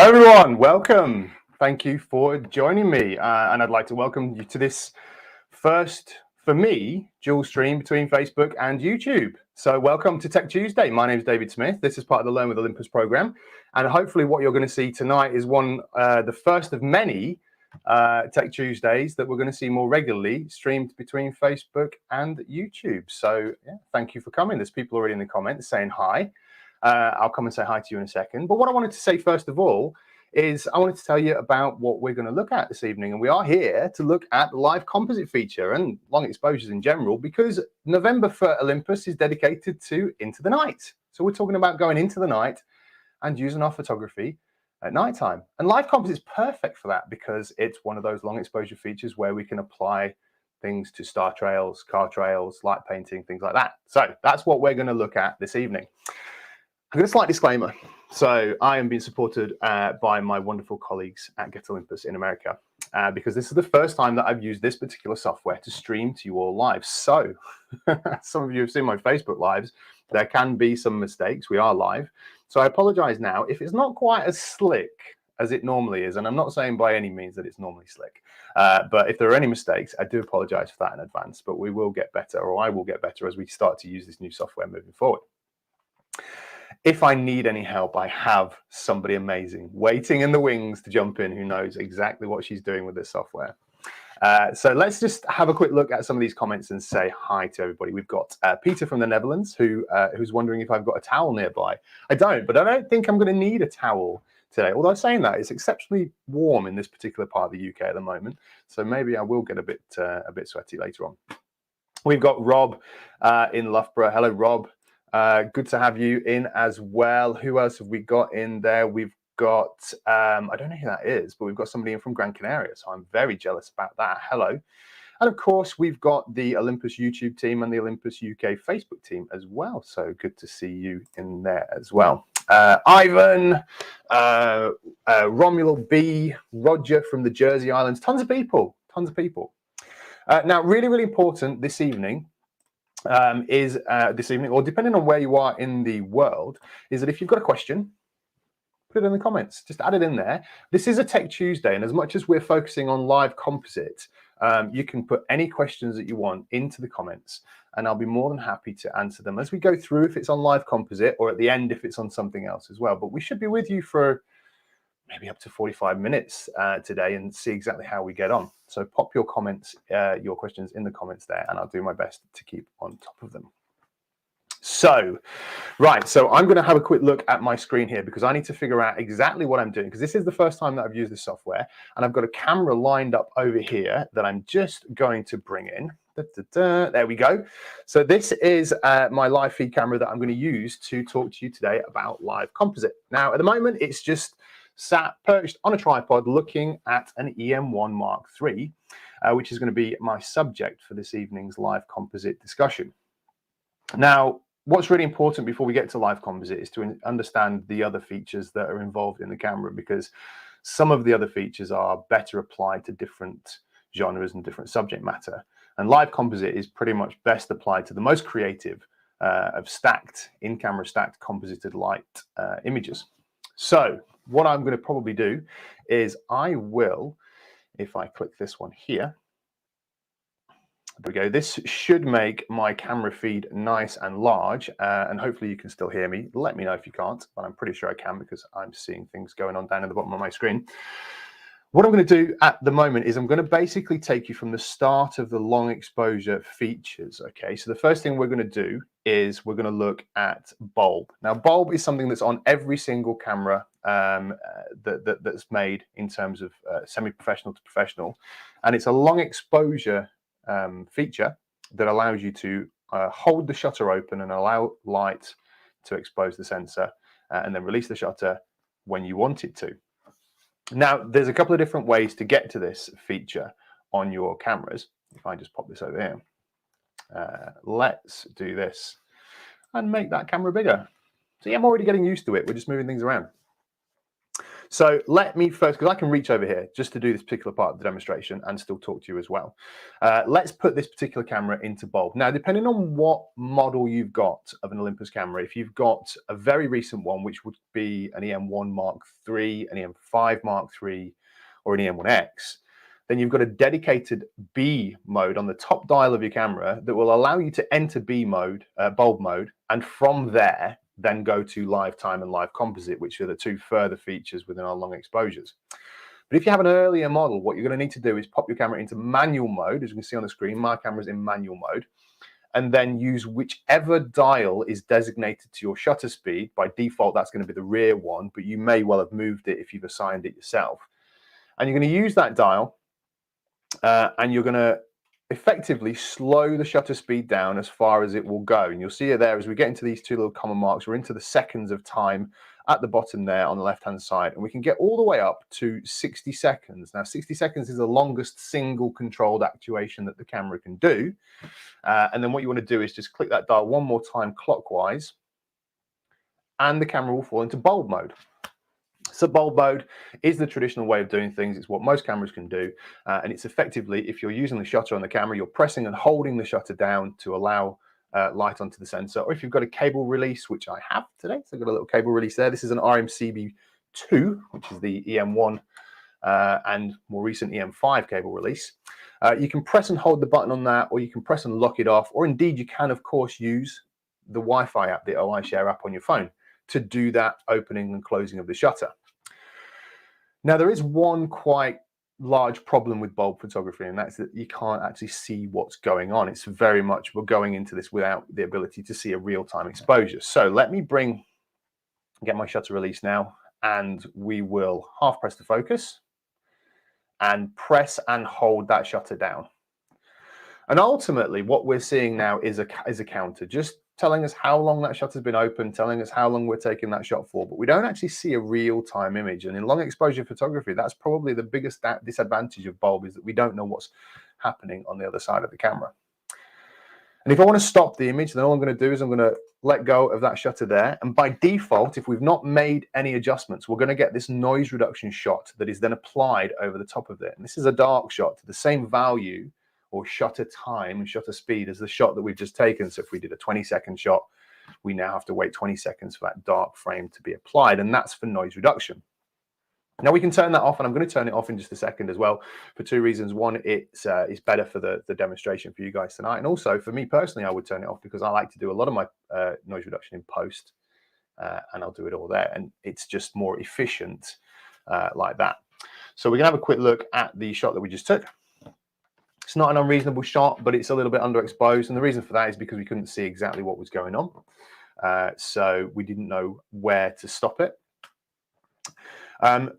Hello everyone, welcome. Thank you for joining me, and I'd like to welcome you to this first, for me, dual stream between Facebook and YouTube. So welcome to Tech Tuesday. My name is David Smith. This is part of the Learn with Olympus program, and hopefully what you're going to see tonight is the first of many Tech Tuesdays that we're going to see more regularly streamed between Facebook and YouTube. So yeah, thank you for coming. There's people already in the comments saying hi. I'll come and say hi to you in a second. But what I wanted to say first of all is I wanted to tell you about what we're going to look at this evening. And we are here to look at the live composite feature and long exposures in general, because November for Olympus is dedicated to Into the Night. So we're talking about going into the night and using our photography at nighttime. And live composite is perfect for that because it's one of those long exposure features where we can apply things to star trails, car trails, light painting, things like that. So that's what we're going to look at this evening. I've got a slight disclaimer. So I am being supported by my wonderful colleagues at Get Olympus in America, because this is the first time that I've used this particular software to stream to you all live. So some of you have seen my Facebook lives. There can be some mistakes. We are live. So I apologize now if it's not quite as slick as it normally is. And I'm not saying by any means that it's normally slick. But if there are any mistakes, I do apologize for that in advance. But we will get better, or I will get better as we start to use this new software moving forward. If I need any help, I have somebody amazing waiting in the wings to jump in who knows exactly what she's doing with this software. So let's just have a quick look at some of these comments and say hi to everybody. We've got Peter from the Netherlands who's wondering if I've got a towel nearby. I don't, but I don't think I'm going to need a towel today. Although saying that, it's exceptionally warm in this particular part of the UK at the moment. So maybe I will get a bit sweaty later on. We've got Rob in Loughborough. Hello, Rob. Good to have you in as well. Who else have we got in there? We've got, I don't know who that is, but we've got somebody in from Gran Canaria, so I'm very jealous about that. Hello. And of course, we've got the Olympus YouTube team and the Olympus UK Facebook team as well. So good to see you in there as well. Ivan, Romulo B, Roger from the Jersey Islands, tons of people. Now, really, really important this evening, or depending on where you are in the world, is that if you've got a question, put it in the comments, just add it in there. This is a Tech Tuesday, and as much as we're focusing on live composite, you can put any questions that you want into the comments, and I'll be more than happy to answer them as we go through, if it's on live composite, or at the end if it's on something else as well. But we should be with you for maybe up to 45 minutes today and see exactly how we get on. So pop your comments, your questions in the comments there, and I'll do my best to keep on top of them. So, right, so I'm going to have a quick look at my screen here because I need to figure out exactly what I'm doing, because this is the first time that I've used this software, and I've got a camera lined up over here that I'm just going to bring in. There we go. So this is my live feed camera that I'm going to use to talk to you today about live composite. Now, at the moment, it's just sat perched on a tripod looking at an EM1 Mark III, which is going to be my subject for this evening's live composite discussion. Now, what's really important before we get to live composite is to understand the other features that are involved in the camera, because some of the other features are better applied to different genres and different subject matter. And live composite is pretty much best applied to the most creative of in-camera stacked composited light images. So what I'm going to probably do is I will, if I click this one here, there we go. This should make my camera feed nice and large, and hopefully you can still hear me. Let me know if you can't, but I'm pretty sure I can because I'm seeing things going on down at the bottom of my screen. What I'm going to do at the moment is I'm going to basically take you from the start of the long exposure features. Okay, so the first thing we're going to do is we're going to look at bulb. Now, bulb is something that's on every single camera that's made in terms of semi-professional to professional, and it's a long exposure feature that allows you to hold the shutter open and allow light to expose the sensor, and then release the shutter when you want it to. Now, there's a couple of different ways to get to this feature on your cameras. If I just pop this over here, let's do this and make that camera bigger. So yeah, I'm already getting used to it. We're just moving things around. So let me first, because I can reach over here just to do this particular part of the demonstration and still talk to you as well. Let's put this particular camera into bulb. Now, depending on what model you've got of an Olympus camera, if you've got a very recent one, which would be an EM1 Mark III, an EM5 Mark III, or an EM1X, then you've got a dedicated B mode on the top dial of your camera that will allow you to enter B mode, bulb mode, and from there, then go to live time and live composite, which are the two further features within our long exposures. But if you have an earlier model, what you're going to need to do is pop your camera into manual mode. As you can see on the screen, my camera is in manual mode, and then use whichever dial is designated to your shutter speed. By default, that's going to be the rear one, but you may well have moved it if you've assigned it yourself. And you're going to use that dial, and you're going to effectively slow the shutter speed down as far as it will go. And you'll see it there as we get into these two little comma marks. We're into the seconds of time at the bottom there on the left-hand side. And we can get all the way up to 60 seconds. Now, 60 seconds is the longest single controlled actuation that the camera can do. And then what you want to do is just click that dial one more time clockwise, and the camera will fall into bulb mode. So bulb mode is the traditional way of doing things. It's what most cameras can do. And it's effectively, if you're using the shutter on the camera, you're pressing and holding the shutter down to allow light onto the sensor. Or if you've got a cable release, which I have today, so I've got a little cable release there. This is an RMCB2, which is the EM1 and more recent EM5 cable release. You can press and hold the button on that, or you can press and lock it off, or indeed you can, of course, use the Wi-Fi app, the OIShare app on your phone, to do that opening and closing of the shutter. Now, there is one quite large problem with bulb photography, and that's that you can't actually see what's going on. It's very much, we're going into this without the ability to see a real-time exposure. So let me get my shutter release now, and we will half press the focus and press and hold that shutter down. And ultimately, what we're seeing now is a counter, just telling us how long that shutter's been open, telling us how long we're taking that shot for, but we don't actually see a real-time image. And in long exposure photography, that's probably the biggest disadvantage of bulb, is that we don't know what's happening on the other side of the camera. And if I want to stop the image, then all I'm going to do is I'm going to let go of that shutter there. And by default, if we've not made any adjustments, we're going to get this noise reduction shot that is then applied over the top of it. And this is a dark shot to the same value or shutter time and shutter speed as the shot that we've just taken. So if we did a 20-second shot, we now have to wait 20 seconds for that dark frame to be applied, and that's for noise reduction. Now we can turn that off, and I'm going to turn it off in just a second as well, for two reasons. One, it's better for the demonstration for you guys tonight, and also for me personally, I would turn it off because I like to do a lot of my noise reduction in post, and I'll do it all there, and it's just more efficient like that. So we're going to have a quick look at the shot that we just took. It's not an unreasonable shot, but it's a little bit underexposed. And the reason for that is because we couldn't see exactly what was going on. So we didn't know where to stop it. And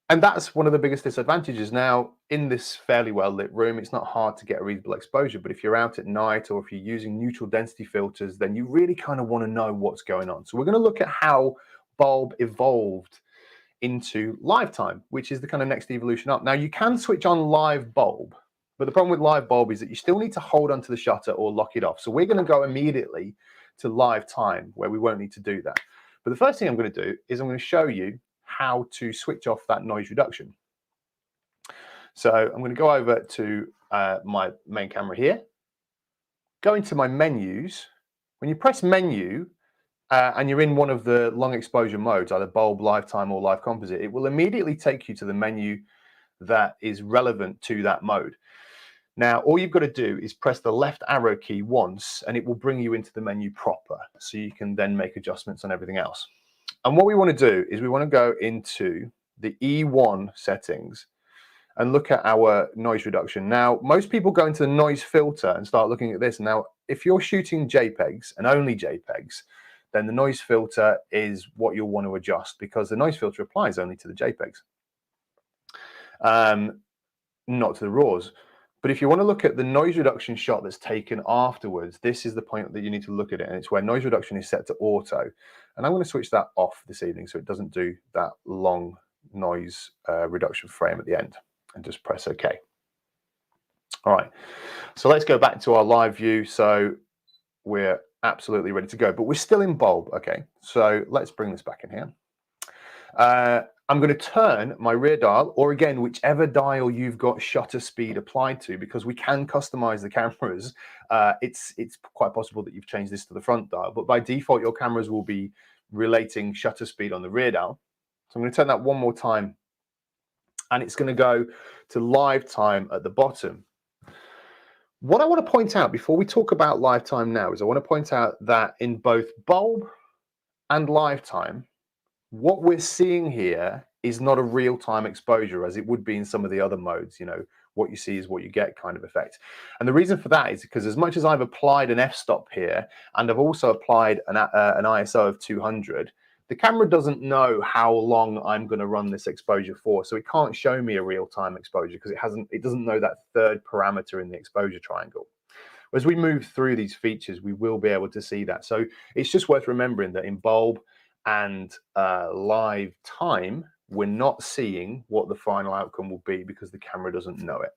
that's one of the biggest disadvantages. Now, in this fairly well lit room, it's not hard to get a reasonable exposure. But if you're out at night, or if you're using neutral density filters, then you really kind of want to know what's going on. So we're going to look at how bulb evolved into live time, which is the kind of next evolution up. Now, you can switch on live bulb, but the problem with live bulb is that you still need to hold onto the shutter or lock it off. So we're going to go immediately to live time, where we won't need to do that. But the first thing I'm going to do is I'm going to show you how to switch off that noise reduction. So I'm going to go over to my main camera here, go into my menus. When you press menu and you're in one of the long exposure modes, either bulb, live time, or live composite, it will immediately take you to the menu that is relevant to that mode. Now, all you've got to do is press the left arrow key once, and it will bring you into the menu proper, so you can then make adjustments on everything else. And what we want to do is we want to go into the E1 settings and look at our noise reduction. Now, most people go into the noise filter and start looking at this. Now, if you're shooting JPEGs and only JPEGs, then the noise filter is what you'll want to adjust, because the noise filter applies only to the JPEGs, not to the RAWs. But if you want to look at the noise reduction shot that's taken afterwards, this is the point that you need to look at it. And it's where noise reduction is set to auto. And I'm going to switch that off this evening so it doesn't do that long noise reduction frame at the end, and just press OK. All right, so let's go back to our live view. So we're absolutely ready to go, but we're still in bulb. Okay, so let's bring this back in here. I'm going to turn my rear dial, or again, whichever dial you've got shutter speed applied to, because we can customize the cameras. It's quite possible that you've changed this to the front dial, but by default, your cameras will be relating shutter speed on the rear dial. So I'm going to turn that one more time, and it's going to go to live time at the bottom. What I want to point out before we talk about live time now is I want to point out that in both bulb and live time, what we're seeing here is not a real-time exposure as it would be in some of the other modes. You know, what you see is what you get kind of effect. And the reason for that is because as much as I've applied an f-stop here, and I've also applied an ISO of 200, the camera doesn't know how long I'm going to run this exposure for. So it can't show me a real-time exposure because it doesn't know that third parameter in the exposure triangle. As we move through these features, we will be able to see that. So it's just worth remembering that in bulb and live time, we're not seeing what the final outcome will be because the camera doesn't know it.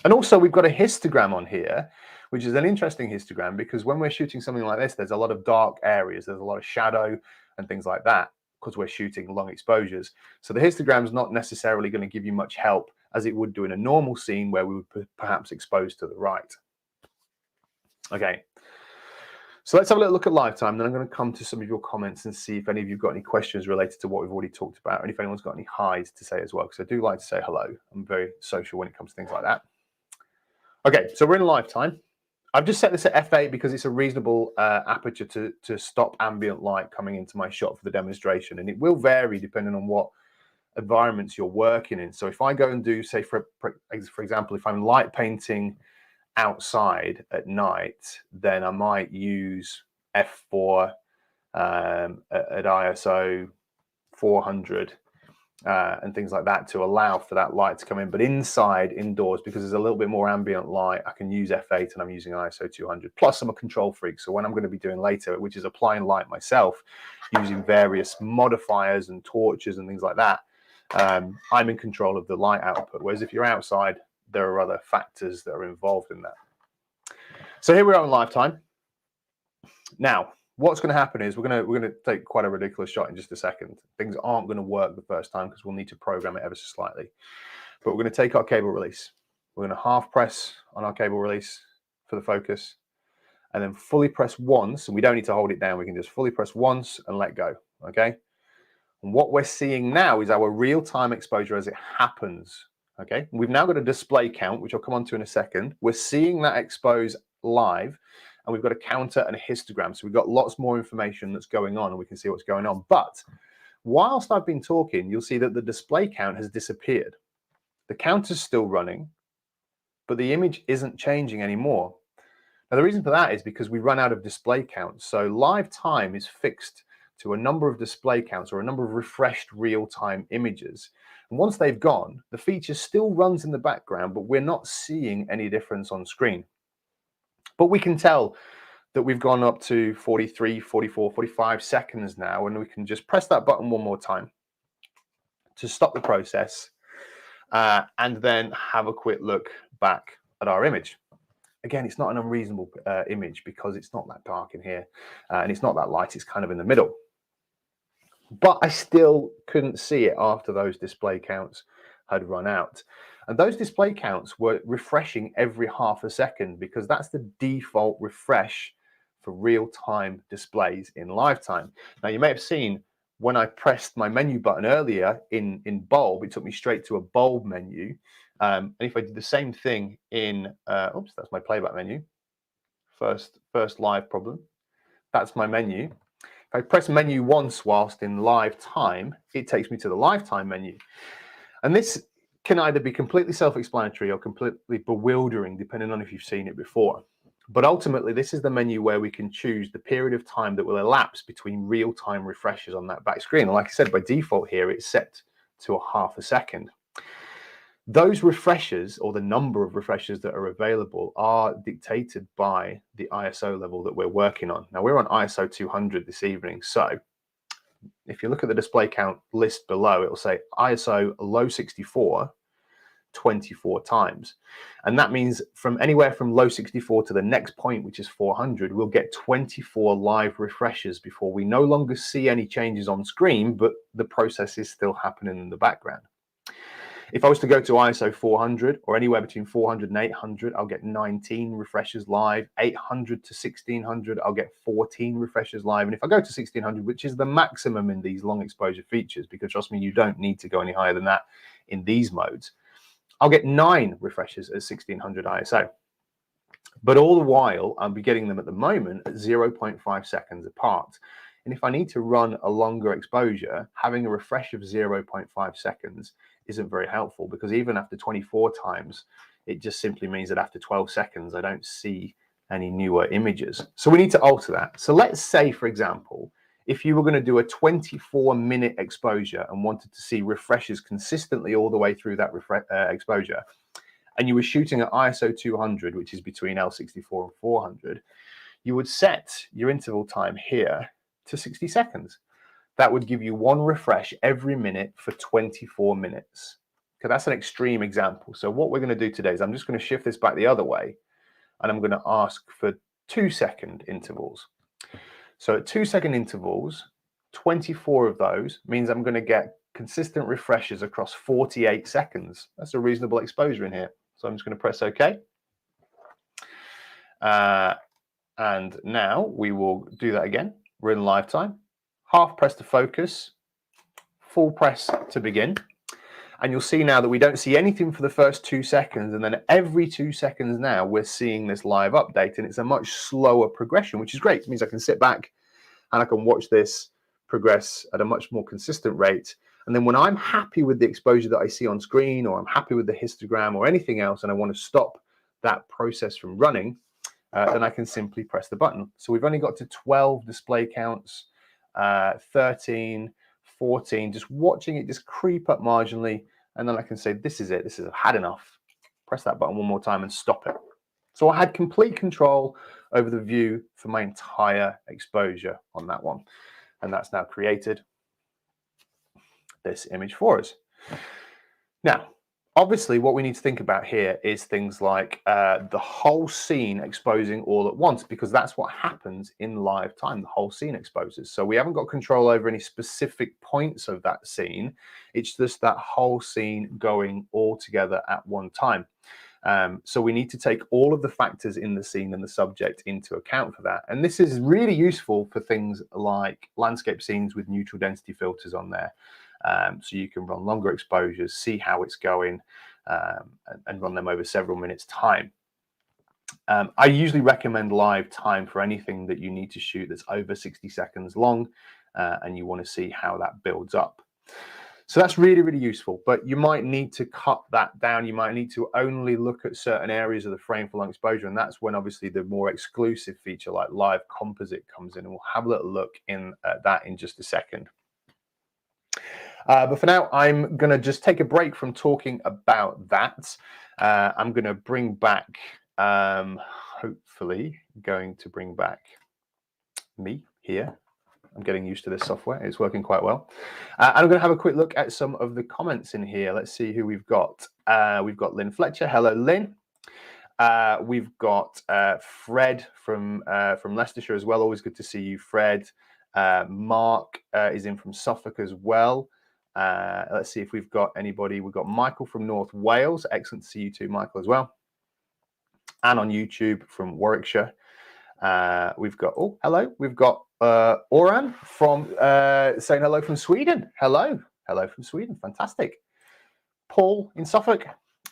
And also we've got a histogram on here, which is an interesting histogram because when we're shooting something like this, there's a lot of dark areas, there's a lot of shadow and things like that because we're shooting long exposures. So the histogram is not necessarily going to give you much help as it would do in a normal scene where we would perhaps expose to the right. Okay. So let's have a little look at live time. Then I'm going to come to some of your comments and see if any of you've got any questions related to what we've already talked about, and if anyone's got any highs to say as well, because I do like to say hello. I'm very social when it comes to things like that. Okay, so we're in live time. I've just set this at f8 because it's a reasonable aperture to stop ambient light coming into my shot for the demonstration, and it will vary depending on what environments you're working in. So if I go and do, say, for example, if I'm light painting outside at night, then I might use f4 at ISO 400 and things like that to allow for that light to come in. But indoors, because there's a little bit more ambient light, I can use f8 and I'm using ISO 200. Plus I'm a control freak, so when I'm going to be doing later, which is applying light myself using various modifiers and torches and things like that, I'm in control of the light output. Whereas if you're outside, there are other factors that are involved in that. So here we are in live time. Now, what's going to happen is we're going to take quite a ridiculous shot in just a second. Things aren't going to work the first time because we'll need to program it ever so slightly. But we're going to take our cable release. We're going to half press on our cable release for the focus, and then fully press once. And we don't need to hold it down. We can just fully press once and let go. Okay. And what we're seeing now is our real-time exposure as it happens. Okay, we've now got a display count, which I'll come on to in a second. We're seeing that expose live, and we've got a counter and a histogram. So we've got lots more information that's going on, and we can see what's going on. But whilst I've been talking, you'll see that the display count has disappeared. The counter's still running, but the image isn't changing anymore. Now, the reason for that is because we run out of display counts. So live time is fixed to a number of display counts or a number of refreshed real-time images. And once they've gone, the feature still runs in the background, but we're not seeing any difference on screen. But we can tell that we've gone up to 43, 44, 45 seconds now, and we can just press that button one more time to stop the process and then have a quick look back at our image. Again, it's not an unreasonable image because it's not that dark in here and it's not that light, it's kind of in the middle. But I still couldn't see it after those display counts had run out. And those display counts were refreshing every half a second because that's the default refresh for real-time displays in live time. Now, you may have seen when I pressed my menu button earlier in bulb, it took me straight to a bulb menu. And if I did the same thing in, oops, that's my playback menu. First live problem. That's my menu. If I press menu once whilst in live time, it takes me to the live time menu. And this can either be completely self-explanatory or completely bewildering, depending on if you've seen it before. But ultimately, this is the menu where we can choose the period of time that will elapse between real-time refreshes on that back screen. And like I said, by default here, it's set to a half a second. Those refreshes, or the number of refreshes that are available, are dictated by the ISO level that we're working on. Now, we're on ISO 200 this evening, so if you look at the display count list below, it will say ISO low 64 24 times. And that means from anywhere from low 64 to the next point, which is 400, we'll get 24 live refreshes before we no longer see any changes on screen, but the process is still happening in the background. If I was to go to ISO 400 or anywhere between 400 and 800, I'll get 19 refreshes live. 800 to 1600, I'll get 14 refreshes live. And if I go to 1600, which is the maximum in these long exposure features, because trust me, you don't need to go any higher than that in these modes, I'll get 9 refreshes at 1600 ISO. But all the while, I'll be getting them at the moment at 0.5 seconds apart. And if I need to run a longer exposure, having a refresh of 0.5 seconds isn't very helpful, because even after 24 times, it just simply means that after 12 seconds, I don't see any newer images. So we need to alter that. So let's say, for example, if you were going to do a 24-minute exposure and wanted to see refreshes consistently all the way through that exposure, and you were shooting at ISO 200, which is between L64 and 400, you would set your interval time here to 60 seconds. That would give you 1 refresh every minute for 24 minutes. Okay, that's an extreme example. So what we're going to do today is I'm just going to shift this back the other way, and I'm going to ask for 2-second intervals. So at 2-second intervals, 24 of those means I'm going to get consistent refreshes across 48 seconds. That's a reasonable exposure in here. So I'm just going to press OK. And now we will do that again. We're in live time. Half press to focus, full press to begin. And you'll see now that we don't see anything for the first 2 seconds. And then every 2 seconds now, we're seeing this live update. And it's a much slower progression, which is great. It means I can sit back and I can watch this progress at a much more consistent rate. And then when I'm happy with the exposure that I see on screen, or I'm happy with the histogram or anything else, and I want to stop that process from running, then I can simply press the button. So we've only got to 12 display counts, 13, 14, just watching it just creep up marginally. And then I can say, this is it. I've had enough. Press that button one more time and stop it. So I had complete control over the view for my entire exposure on that one. And that's now created this image for us. Now, obviously, what we need to think about here is things like the whole scene exposing all at once, because that's what happens in live time. The whole scene exposes. So we haven't got control over any specific points of that scene. It's just that whole scene going all together at one time. So we need to take all of the factors in the scene and the subject into account for that. And this is really useful for things like landscape scenes with neutral density filters on there. So you can run longer exposures, see how it's going, and run them over several minutes time. I usually recommend live time for anything that you need to shoot that's over 60 seconds long, and you want to see how that builds up. So that's really, really useful, but you might need to cut that down. You might need to only look at certain areas of the frame for long exposure, and that's when obviously the more exclusive feature like live composite comes in, and we'll have a little look in at that in just a second. But for now, I'm going to just take a break from talking about that. I'm going to bring back, hopefully, going to bring back me here. I'm getting used to this software. It's working quite well. And I'm going to have a quick look at some of the comments in here. Let's see who we've got. We've got Lynn Fletcher. Hello, Lynn. We've got Fred from Leicestershire as well. Always good to see you, Fred. Mark is in from Suffolk as well. Let's see if we've got anybody. We've got Michael from North Wales. Excellent to see you too, Michael, as well. And on YouTube from Warwickshire. We've got, oh, hello. We've got Oran from saying hello from Sweden. Hello from Sweden. Fantastic. Paul in Suffolk.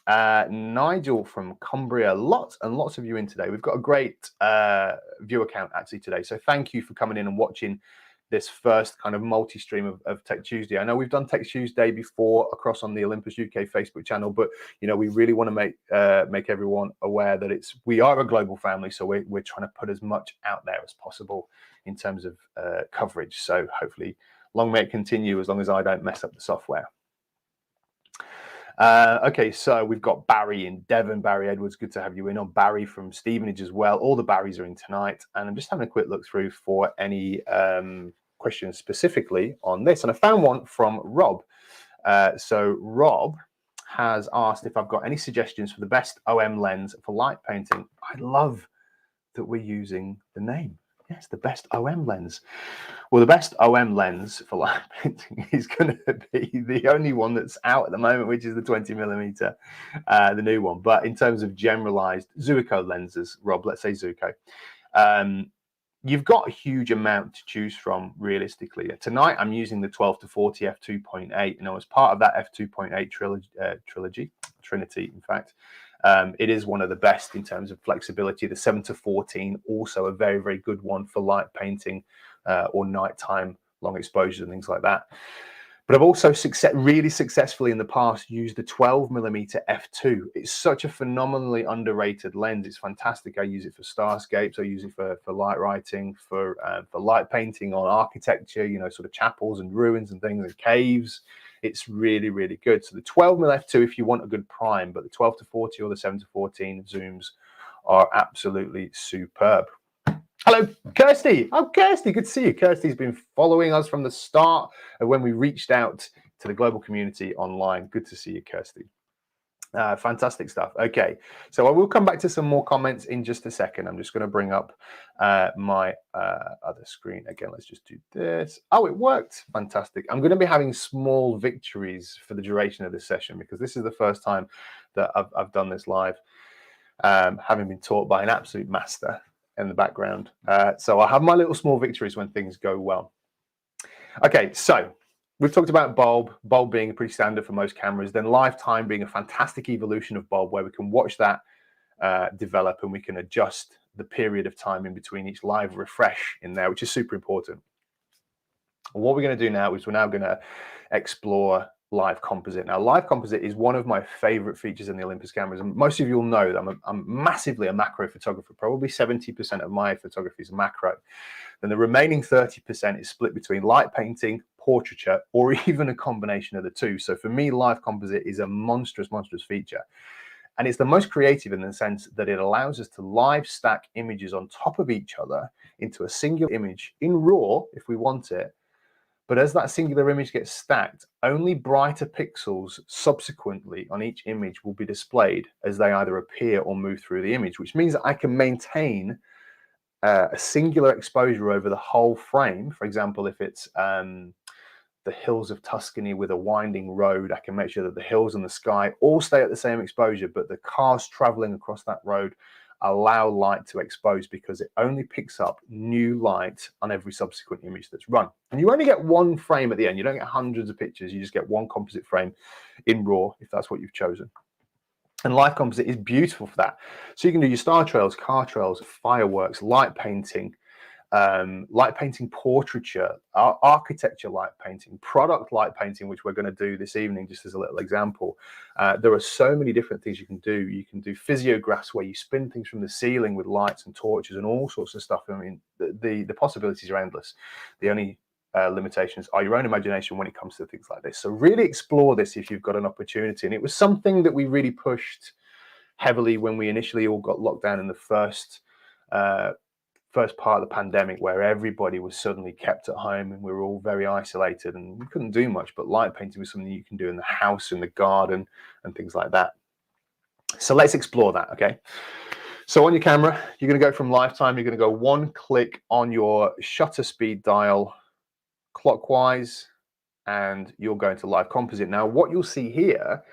Nigel from Cumbria. Lots and lots of you in today. We've got a great viewer count actually today. So thank you for coming in and watching this first kind of multi-stream of Tech Tuesday. I know we've done Tech Tuesday before across on the Olympus UK Facebook channel, but you know, we really want to make everyone aware that we are a global family, so we're trying to put as much out there as possible in terms of coverage. So hopefully long may it continue, as long as I don't mess up the software. Okay, so we've got Barry in Devon. Barry Edwards, good to have you in. On Barry from Stevenage as well. All the Barrys are in tonight, and I'm just having a quick look through for any questions specifically on this, and I found one from Rob. So Rob has asked if I've got any suggestions for the best OM lens for light painting. I love that we're using the name. Yes, the best OM lens. Well, the best OM lens for light painting is going to be the only one that's out at the moment, which is the 20mm, the new one. But in terms of generalized Zuiko lenses, Rob, let's say Zuiko, you've got a huge amount to choose from realistically. Tonight, I'm using the 12-40 f2.8. You know, as part of that f2.8 Trinity, in fact. It is one of the best in terms of flexibility. The 7-14, also a very, very good one for light painting or nighttime long exposures and things like that. But I've also really successfully in the past used the 12mm f2. It's such a phenomenally underrated lens. It's fantastic. I use it for starscapes. I use it for light writing, for light painting on architecture, you know, sort of chapels and ruins and things and caves. It's really, really good. So the 12mm f2 if you want a good prime, but the 12-40 or the 7-14 zooms are absolutely superb. Hello, Kirsty. Oh, Kirsty, good to see you. Kirsty's been following us from the start of when we reached out to the global community online. Good to see you, Kirsty. Fantastic stuff. Okay, so I will come back to some more comments in just a second. I'm just going to bring up my other screen again. Let's just do this. Oh, it worked. Fantastic. I'm going to be having small victories for the duration of this session because this is the first time that I've done this live, having been taught by an absolute master in the background. So I have my little small victories when things go well. Okay, so we've talked about bulb being pretty standard for most cameras, then lifetime being a fantastic evolution of bulb where we can watch that develop and we can adjust the period of time in between each live refresh in there, which is super important. And what we're going to do now is we're now going to explore live composite. Now, live composite is one of my favorite features in the Olympus cameras, and most of you will know that I'm massively a macro photographer. Probably 70% of my photography is macro. Then the remaining 30% is split between light painting, portraiture, or even a combination of the two. So for me, live composite is a monstrous feature. And it's the most creative in the sense that it allows us to live stack images on top of each other into a singular image in RAW if we want it. But as that singular image gets stacked, only brighter pixels subsequently on each image will be displayed as they either appear or move through the image, which means that I can maintain a singular exposure over the whole frame. For example, if it's the hills of Tuscany with a winding road, I can make sure that the hills and the sky all stay at the same exposure, but the cars traveling across that road allow light to expose because it only picks up new light on every subsequent image that's run. And you only get one frame at the end. You don't get hundreds of pictures. You just get one composite frame in RAW if that's what you've chosen. And live composite is beautiful for that. So you can do your star trails, car trails, fireworks, light painting portraiture, architecture light painting, product light painting, which we're going to do this evening just as a little example. There are so many different things you can do. You can do physiographs where you spin things from the ceiling with lights and torches and all sorts of stuff. I mean, the possibilities are endless. The only limitations are your own imagination when it comes to things like this. So really explore this if you've got an opportunity. And it was something that we really pushed heavily when we initially all got locked down in the first part of the pandemic, where everybody was suddenly kept at home and we were all very isolated and we couldn't do much. But light painting was something you can do in the house, in the garden, and things like that. So let's explore that, okay? So on your camera, you're going to go from lifetime. You're going to go one click on your shutter speed dial clockwise, and you'll go into live composite. Now, what you'll see here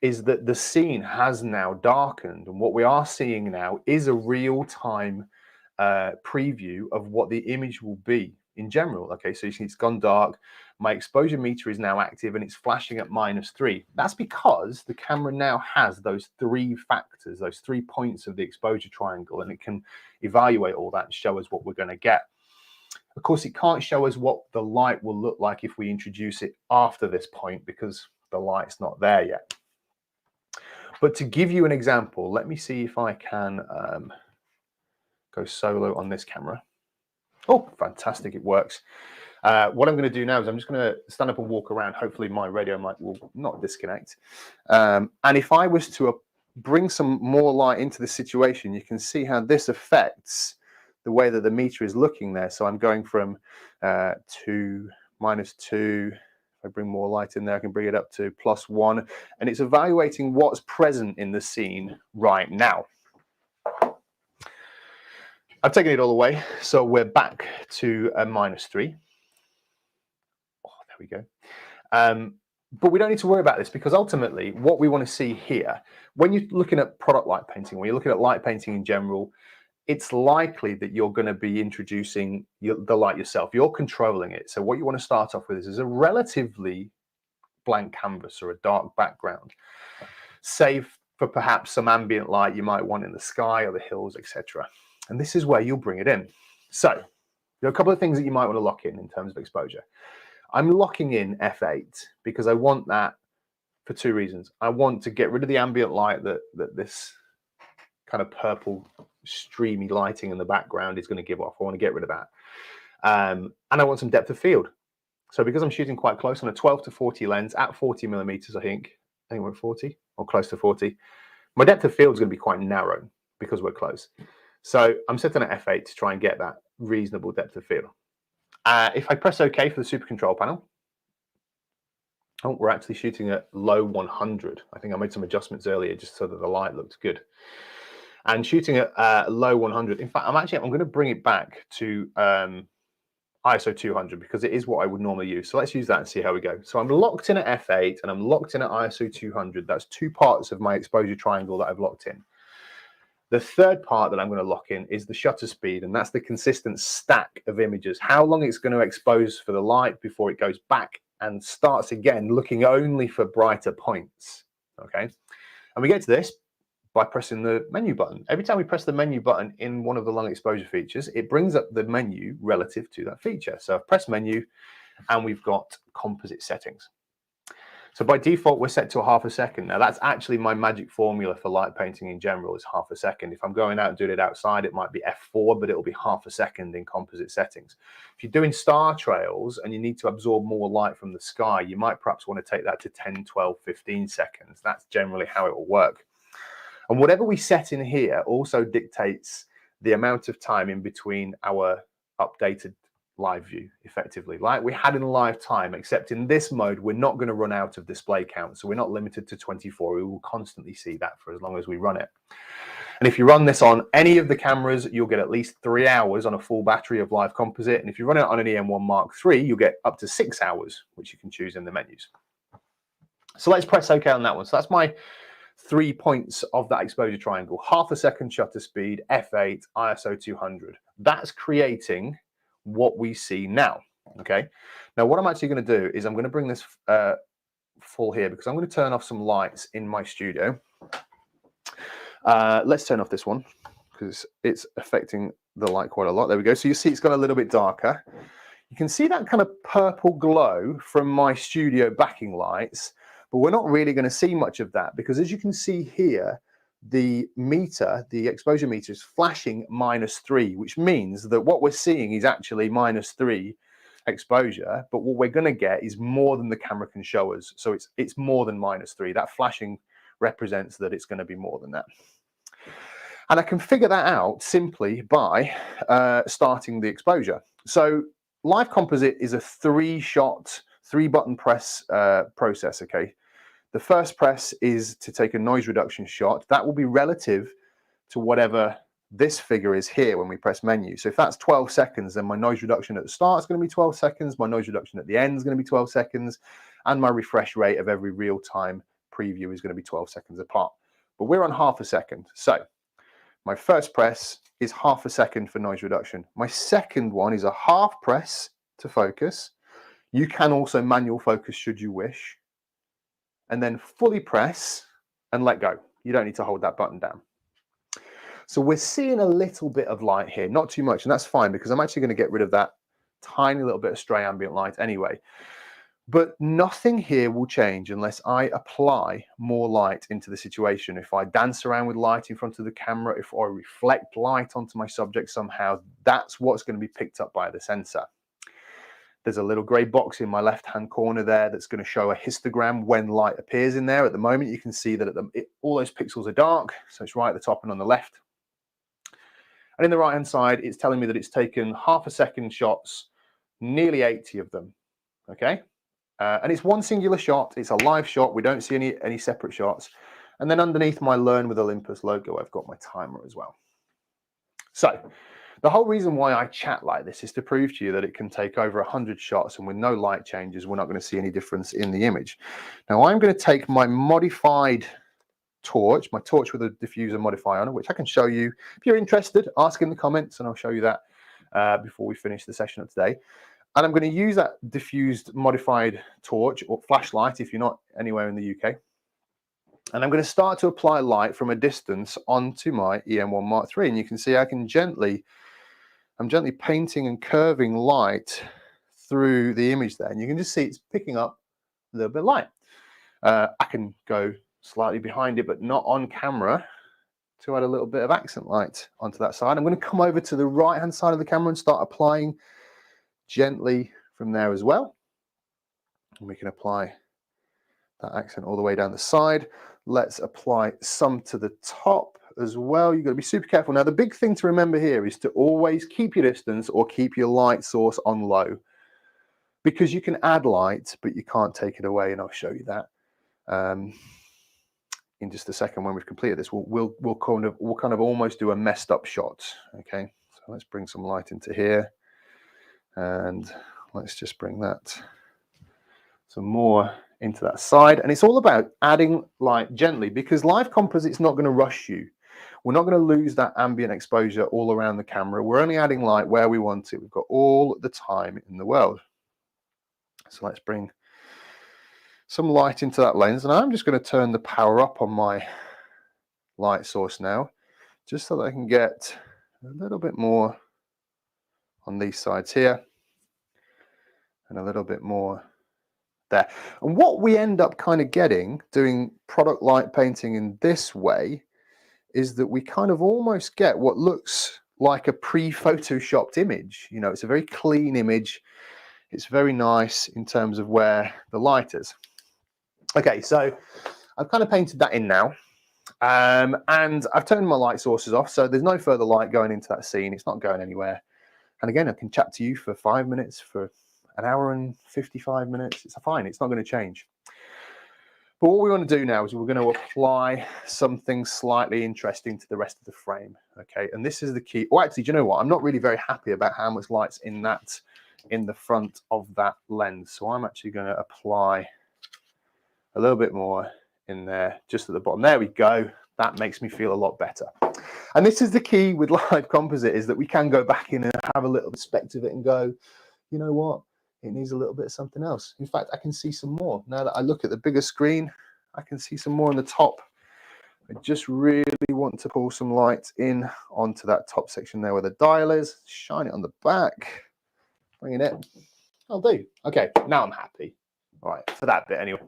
is that the scene has now darkened, and what we are seeing now is a real-time preview of what the image will be in general. Okay, so you see it's gone dark. My exposure meter is now active and it's flashing at -3. That's because the camera now has those three factors, those 3 points of the exposure triangle, and it can evaluate all that and show us what we're going to get. Of course, it can't show us what the light will look like if we introduce it after this point because the light's not there yet. But to give you an example, let me see if I can go solo on this camera. Oh, fantastic, it works. What I'm going to do now is I'm just going to stand up and walk around. Hopefully my radio mic will not disconnect. And if I was to bring some more light into the situation, you can see how this affects the way that the meter is looking there. So I'm going from -2. If I bring more light in there, I can bring it up to +1, and it's evaluating what's present in the scene right now. I've taken it all away, so we're back to a -3. Oh, there we go. But we don't need to worry about this, because ultimately what we want to see here, when you're looking at product light painting, when you're looking at light painting in general, it's likely that you're going to be introducing the light yourself. You're controlling it. So what you want to start off with is a relatively blank canvas or a dark background, save for perhaps some ambient light you might want in the sky or the hills, etc. And this is where you'll bring it in. So there are a couple of things that you might want to lock in terms of exposure. I'm locking in f8 because I want that for two reasons. I want to get rid of the ambient light that this kind of purple streamy lighting in the background is going to give off. I want to get rid of that. And I want some depth of field. So because I'm shooting quite close on a 12 to 40 lens at 40 millimeters, I think we're at 40 or close to 40, my depth of field is going to be quite narrow because we're close. So I'm setting at f8 to try and get that reasonable depth of field. If I press OK for the super control panel, oh, we're actually shooting at low 100. I think I made some adjustments earlier just so that the light looked good. And shooting at low 100. In fact, I'm going to bring it back to ISO 200 because it is what I would normally use. So let's use that and see how we go. So I'm locked in at f8 and I'm locked in at ISO 200. That's two parts of my exposure triangle that I've locked in. The third part that I'm going to lock in is the shutter speed, and that's the consistent stack of images, how long it's going to expose for the light before it goes back and starts again, looking only for brighter points. Okay, and we get to this by pressing the menu button. Every time we press the menu button in one of the long exposure features, it brings up the menu relative to that feature. So I've pressed menu and we've got composite settings. So by default, we're set to a half a second. Now that's actually my magic formula for light painting in general, is half a second. If I'm going out and doing it outside, it might be F4, but it'll be half a second in composite settings. If you're doing star trails and you need to absorb more light from the sky, you might perhaps want to take that to 10, 12, 15 seconds. That's generally how it will work. And whatever we set in here also dictates the amount of time in between our updated live view, effectively, like we had in live time, except in this mode, we're not going to run out of display count. So we're not limited to 24. We will constantly see that for as long as we run it. And if you run this on any of the cameras, you'll get at least 3 hours on a full battery of live composite. And if you run it on an EM1 Mark III, you'll get up to 6 hours, which you can choose in the menus. So let's press OK on that one. So that's my 3 points of that exposure triangle: half a second shutter speed, f8, ISO 200. That's creating what we see now. Okay, now what I'm actually going to do is I'm going to bring this full here, because I'm going to turn off some lights in my studio. Let's turn off this one because it's affecting the light quite a lot. There we go. So you see it's got a little bit darker. You can see that kind of purple glow from my studio backing lights, but we're not really going to see much of that, because as you can see here, the meter, the exposure meter, is flashing -3, which means that what we're seeing is actually -3 exposure, but what we're going to get is more than the camera can show us. So it's more than -3. That flashing represents that it's going to be more than that. And I can figure that out simply by starting the exposure. So live composite is a 3-shot, 3-button press process, okay? The first press is to take a noise reduction shot. That will be relative to whatever this figure is here when we press menu. So if that's 12 seconds, then my noise reduction at the start is going to be 12 seconds, my noise reduction at the end is going to be 12 seconds, and my refresh rate of every real-time preview is going to be 12 seconds apart. But we're on half a second. So my first press is half a second for noise reduction. My second one is a half press to focus. You can also manual focus should you wish. And then fully press and let go. You don't need to hold that button down. So we're seeing a little bit of light here, not too much, and that's fine because I'm actually going to get rid of that tiny little bit of stray ambient light anyway. But nothing here will change unless I apply more light into the situation. If I dance around with light in front of the camera, if I reflect light onto my subject somehow, that's what's going to be picked up by the sensor. There's a little grey box in my left-hand corner there that's going to show a histogram when light appears in there. At the moment, you can see that all those pixels are dark, so it's right at the top and on the left. And in the right-hand side, it's telling me that it's taken half a second shots, nearly 80 of them, okay? And it's one singular shot. It's a live shot. We don't see any separate shots. And then underneath my Learn with Olympus logo, I've got my timer as well. So the whole reason why I chat like this is to prove to you that it can take over 100 shots, and with no light changes, we're not going to see any difference in the image. Now I'm going to take my modified torch, my torch with a diffuser modifier on it, which I can show you. If you're interested, ask in the comments and I'll show you that before we finish the session of today. And I'm going to use that diffused modified torch or flashlight if you're not anywhere in the UK. And I'm going to start to apply light from a distance onto my EM1 Mark III. And you can see I'm gently painting and curving light through the image there. And you can just see it's picking up a little bit of light. I can go slightly behind it, but not on camera, to add a little bit of accent light onto that side. I'm going to come over to the right-hand side of the camera and start applying gently from there as well. And we can apply that accent all the way down the side. Let's apply some to the top as well. You've got to be super careful. Now, the big thing to remember here is to always keep your distance or keep your light source on low, because you can add light, but you can't take it away. And I'll show you that in just a second when we've completed this. We'll kind of almost do a messed up shot. Okay, so let's bring some light into here, and let's just bring that some more into that side. And it's all about adding light gently, because live composite's not going to rush you. We're not going to lose that ambient exposure all around the camera. We're only adding light where we want it. We've got all the time in the world. So let's bring some light into that lens, and I'm just going to turn the power up on my light source now, just so that I can get a little bit more on these sides here and a little bit more there. And what we end up kind of getting doing product light painting in this way is that we kind of almost get what looks like a pre-photoshopped image. You know, it's a very clean image. It's very nice in terms of where the light is. Okay, so I've kind of painted that in now, and I've turned my light sources off, so there's no further light going into that scene. It's not going anywhere. And again, I can chat to you for 5 minutes, for an hour and 55 minutes. It's fine. It's not going to change. But what we want to do now is we're going to apply something slightly interesting to the rest of the frame. Okay, and this is the key. Oh, actually, do you know what? I'm not really very happy about how much light's in the front of that lens. So I'm actually going to apply a little bit more in there, just at the bottom. There we go. That makes me feel a lot better. And this is the key with live composite, is that we can go back in and have a little perspective of it and go, you know what? It needs a little bit of something else. In fact, I can see some more. Now that I look at the bigger screen, I can see some more on the top. I just really want to pull some light in onto that top section there where the dial is. Shine it on the back. Bring it in. I'll do. Okay, now I'm happy. All right, for that bit anyway.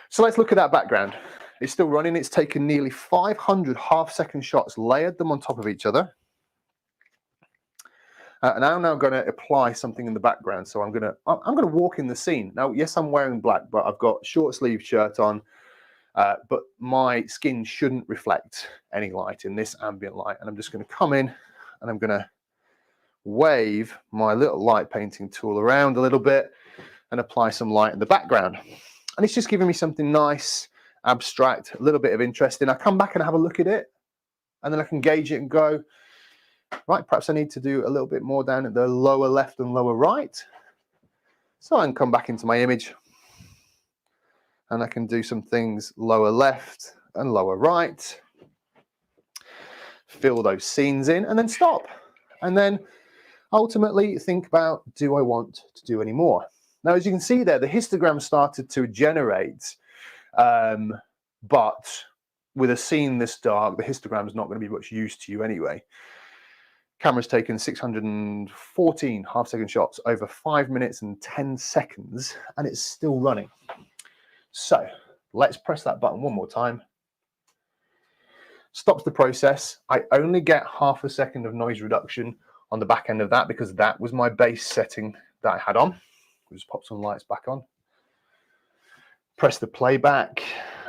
So let's look at that background. It's still running. It's taken nearly 500 half-second shots, layered them on top of each other. And I'm now going to apply something in the background. So I'm going to walk in the scene. Now, yes, I'm wearing black, but I've got short sleeve shirt on. But my skin shouldn't reflect any light in this ambient light. And I'm just going to come in and I'm going to wave my little light painting tool around a little bit and apply some light in the background. And it's just giving me something nice, abstract, a little bit of interesting. I come back and have a look at it, and then I can gauge it and go, right, perhaps I need to do a little bit more down at the lower left and lower right. So I can come back into my image and I can do some things lower left and lower right, fill those scenes in, and then stop. And then ultimately think about, do I want to do any more? Now, as you can see there, the histogram started to generate, but with a scene this dark, the histogram is not going to be much use to you anyway. Camera's taken 614 half-second shots over 5 minutes and 10 seconds, and it's still running. So let's press that button one more time. Stops the process. I only get half a second of noise reduction on the back end of that, because that was my base setting that I had on. Just pop some lights back on. Press the playback.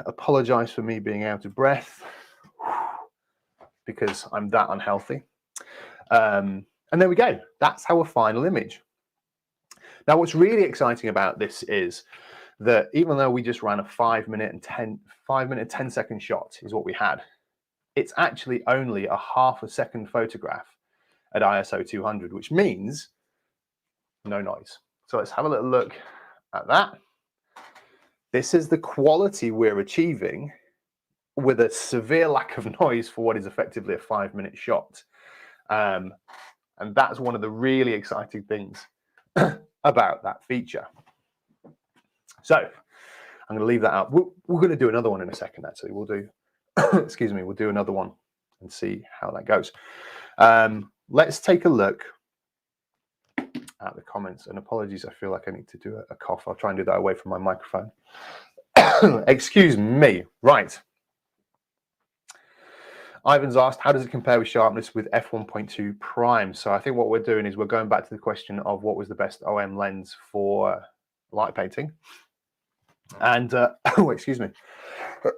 Apologize for me being out of breath, because I'm that unhealthy. And there we go. That's our final image. Now, what's really exciting about this is that even though we just ran a 5 minute and 10 second shot is what we had, it's actually only a half a second photograph at ISO 200, which means no noise. So let's have a little look at that. This is the quality we're achieving with a severe lack of noise for what is effectively a 5 minute shot. And that's one of the really exciting things about that feature. So I'm going to leave that out. We're going to do another one in a second, actually. We'll do, excuse me, we'll do another one and see how that goes. Let's take a look at the comments. And apologies, I feel like I need to do a cough. I'll try and do that away from my microphone. Excuse me. Right. Ivan's asked, how does it compare with sharpness with f1.2 prime? So I think what we're doing is we're going back to the question of what was the best OM lens for light painting. And, oh, excuse me.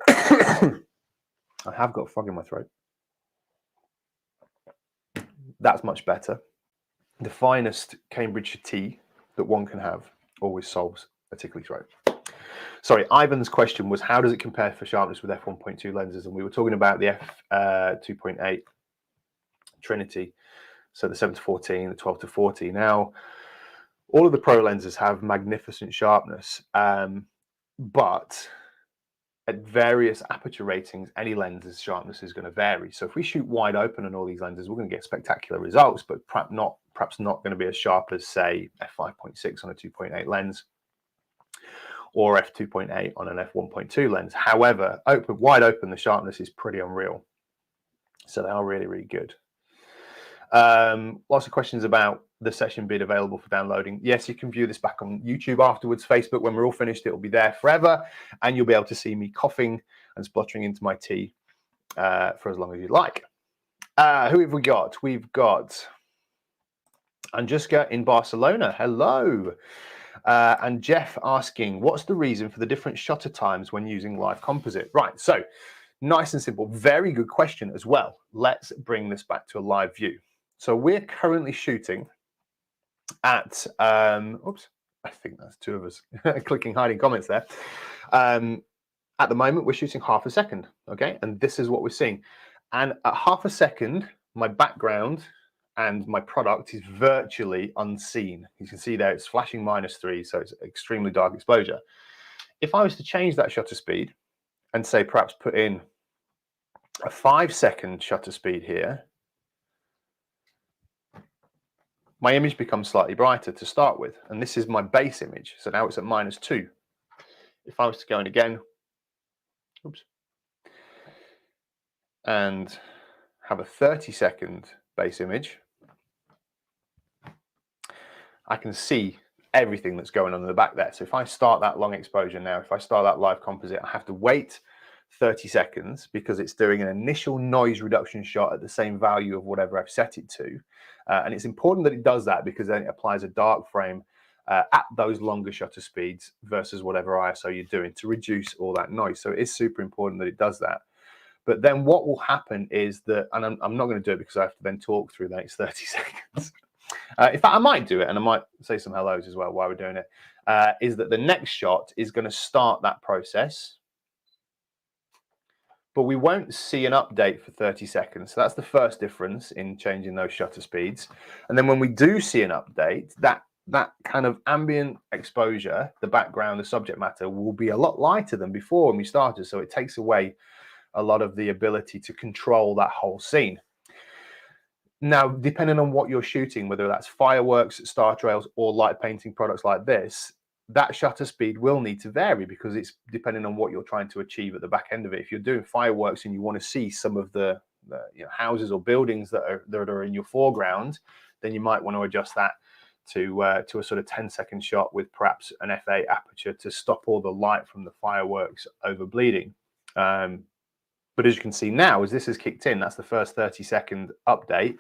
I have got a frog in my throat. That's much better. The finest Cambridgeshire tea that one can have always solves a tickly throat. Sorry, Ivan's question was, how does it compare for sharpness with f1.2 lenses? And we were talking about the f2.8 Trinity, so the 7-14, the 12-40. Now, all of the pro lenses have magnificent sharpness, but at various aperture ratings, any lens's sharpness is going to vary. So if we shoot wide open on all these lenses, we're going to get spectacular results, but perhaps not going to be as sharp as, say, f5.6 on a 2.8 lens, or f2.8 on an f1.2 lens. However, wide open, the sharpness is pretty unreal. So they are really, really good. Lots of questions about the session being available for downloading. Yes, you can view this back on YouTube afterwards. Facebook, when we're all finished, it will be there forever. And you'll be able to see me coughing and spluttering into my tea for as long as you like. Who have we got? We've got Anjuska in Barcelona. Hello. And Jeff asking, what's the reason for the different shutter times when using live composite? Right, so nice and simple. Very good question as well. Let's bring this back to a live view. So we're currently shooting at, oops, I think that's two of us clicking hiding comments there. At the moment, we're shooting half a second, okay? And this is what we're seeing. And at half a second, my background and my product is virtually unseen. You can see there it's flashing -3, so it's extremely dark exposure. If I was to change that shutter speed and say perhaps put in a 5-second shutter speed here, my image becomes slightly brighter to start with. And this is my base image. So now it's at -2. If I was to go in again, oops, and have a 30-second base image, I can see everything that's going on in the back there. So if I start that long exposure now, if I start that live composite, I have to wait 30 seconds because it's doing an initial noise reduction shot at the same value of whatever I've set it to. And it's important that it does that because then it applies a dark frame at those longer shutter speeds versus whatever ISO you're doing to reduce all that noise. So it is super important that it does that. But then what will happen is that, and I'm not going to do it because I have to then talk through the next 30 seconds. In fact, I might do it, and I might say some hellos as well while we're doing it, is that the next shot is going to start that process, but we won't see an update for 30 seconds. So that's the first difference in changing those shutter speeds. And then when we do see an update, that kind of ambient exposure, the background, the subject matter, will be a lot lighter than before when we started. So it takes away a lot of the ability to control that whole scene. Now, depending on what you're shooting, whether that's fireworks, star trails, or light painting products like this, that shutter speed will need to vary because it's depending on what you're trying to achieve at the back end of it. If you're doing fireworks and you want to see some of the houses or buildings that are in your foreground, then you might want to adjust that to a sort of 10-second shot with perhaps an f8 aperture to stop all the light from the fireworks over bleeding. But as you can see now, as this has kicked in, that's the first 30-second update.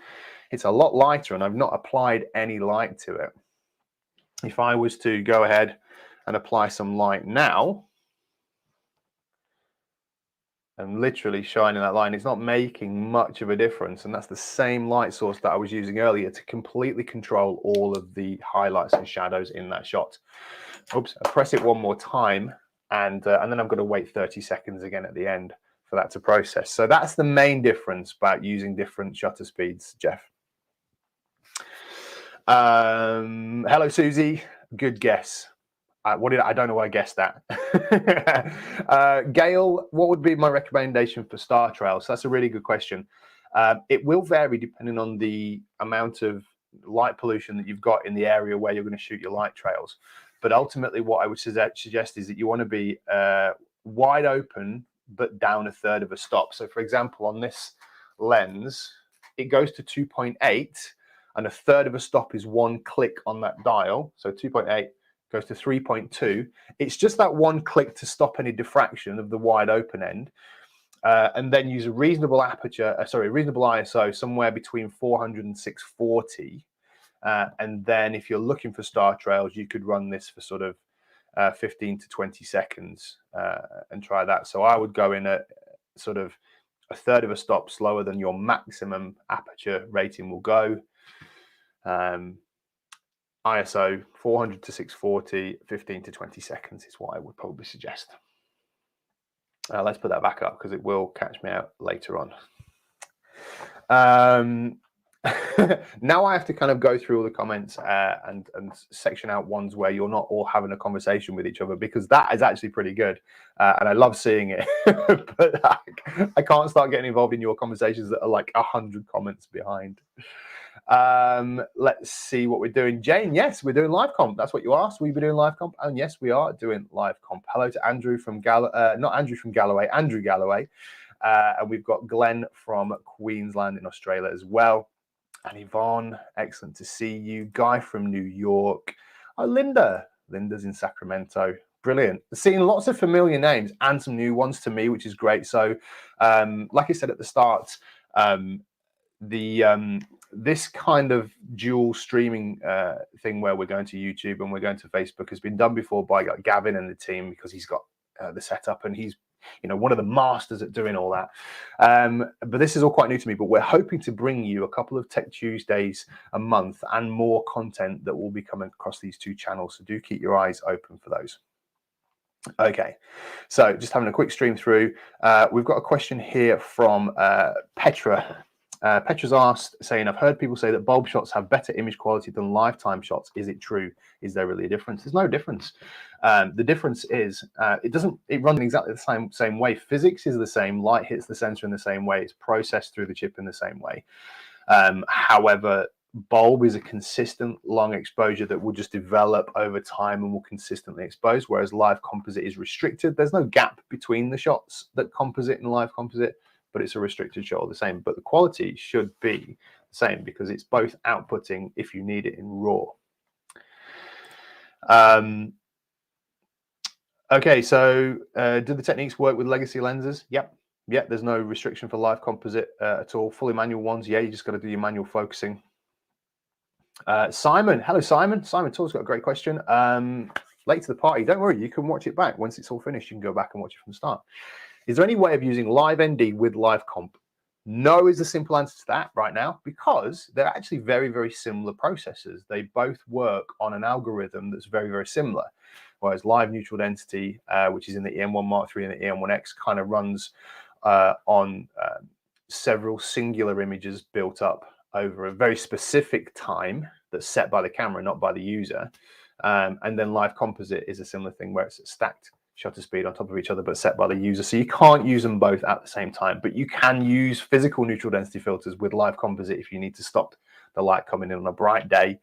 It's a lot lighter, and I've not applied any light to it. If I was to go ahead and apply some light now, and literally shining that line, it's not making much of a difference. And that's the same light source that I was using earlier to completely control all of the highlights and shadows in that shot. Oops, I press it one more time, and then I'm going to wait 30 seconds again at the end for that to process. So that's the main difference about using different shutter speeds, Jeff. Hello, Susie. Good guess. I don't know why I guessed that. Gail, what would be my recommendation for star trails? That's a really good question. It will vary depending on the amount of light pollution that you've got in the area where you're going to shoot your light trails. But ultimately, what I would suggest is that you want to be wide open, but down a third of a stop. So, for example, on this lens, it goes to 2.8, and a third of a stop is one click on that dial. So 2.8 goes to 3.2. It's just that one click to stop any diffraction of the wide open end. And then use a reasonable aperture, reasonable ISO, somewhere between 400 and 640. And then if you're looking for star trails, you could run this for sort of 15 to 20 seconds and try that. So I would go in at sort of a third of a stop slower than your maximum aperture rating will go. ISO 400 to 640, 15 to 20 seconds is what I would probably suggest. Let's put that back up because it will catch me out later on. Now I have to kind of go through all the comments and section out ones where you're not all having a conversation with each other, because that is actually pretty good and I love seeing it. But I can't start getting involved in your conversations that are like 100 comments behind. Let's see what we're doing. Jane, yes, we're doing live comp. That's what you asked. We've been doing live comp, and yes, we are doing live comp. Hello to Andrew from Andrew Galloway, and we've got Glenn from Queensland in Australia as well, and Yvonne, excellent to see you. Guy from New York. Oh, Linda's in Sacramento. Brilliant. Seeing lots of familiar names and some new ones to me, which is great. So, like I said at the start, this kind of dual streaming thing where we're going to YouTube and we're going to Facebook has been done before by Gavin and the team, because he's got the setup and he's one of the masters at doing all that. But this is all quite new to me, but we're hoping to bring you a couple of Tech Tuesdays a month and more content that will be coming across these two channels. So do keep your eyes open for those. Okay, so just having a quick stream through. We've got a question here from Petra. Petra's asked, saying, I've heard people say that bulb shots have better image quality than lifetime shots. Is it true? Is there really a difference? There's no difference. The difference is it runs in exactly the same way. Physics is the same. Light hits the sensor in the same way. It's processed through the chip in the same way. However, bulb is a consistent long exposure that will just develop over time and will consistently expose, whereas live composite is restricted. There's no gap between the shots that composite and live composite, but it's a restricted shot all the same. But the quality should be the same because it's both outputting if you need it in RAW. Okay, so do the techniques work with legacy lenses? Yep. Yeah, there's no restriction for live composite at all. Fully manual ones, yeah, you just got to do your manual focusing. Simon, hello Simon. Simon Tall's got a great question. Late to the party, don't worry, you can watch it back. Once it's all finished, you can go back and watch it from the start. Is there any way of using live ND with live comp? No is the simple answer to that right now, because they're actually very, very similar processors. They both work on an algorithm that's very, very similar. Whereas live neutral density, which is in the EM1 Mark III and the EM1X, kind of runs on several singular images built up over a very specific time that's set by the camera, not by the user. And then live composite is a similar thing where it's stacked shutter speed on top of each other, but set by the user. So you can't use them both at the same time, but you can use physical neutral density filters with live composite if you need to stop the light coming in on a bright day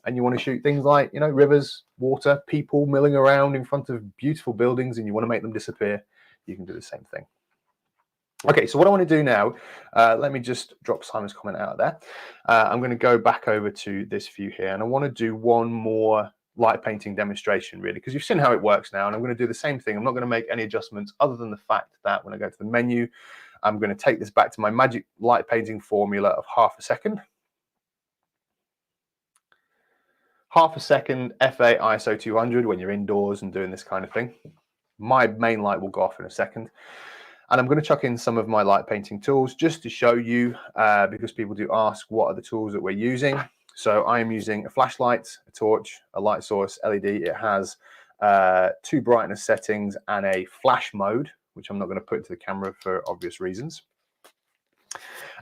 and you want to shoot things like, rivers, water, people milling around in front of beautiful buildings and you want to make them disappear. You can do the same thing. Okay, so what I want to do now, let me just drop Simon's comment out of there. I'm going to go back over to this view here, and I want to do one more light painting demonstration, really, because you've seen how it works now, and I'm going to do the same thing. I'm not going to make any adjustments other than the fact that when I go to the menu, I'm going to take this back to my magic light painting formula of half a second. Half a second, F8 ISO 200 when you're indoors and doing this kind of thing. My main light will go off in a second. And I'm going to chuck in some of my light painting tools just to show you, because people do ask what are the tools that we're using. So I am using a flashlight, a torch, a light source, LED. It has 2 brightness settings and a flash mode, which I'm not going to put into the camera for obvious reasons.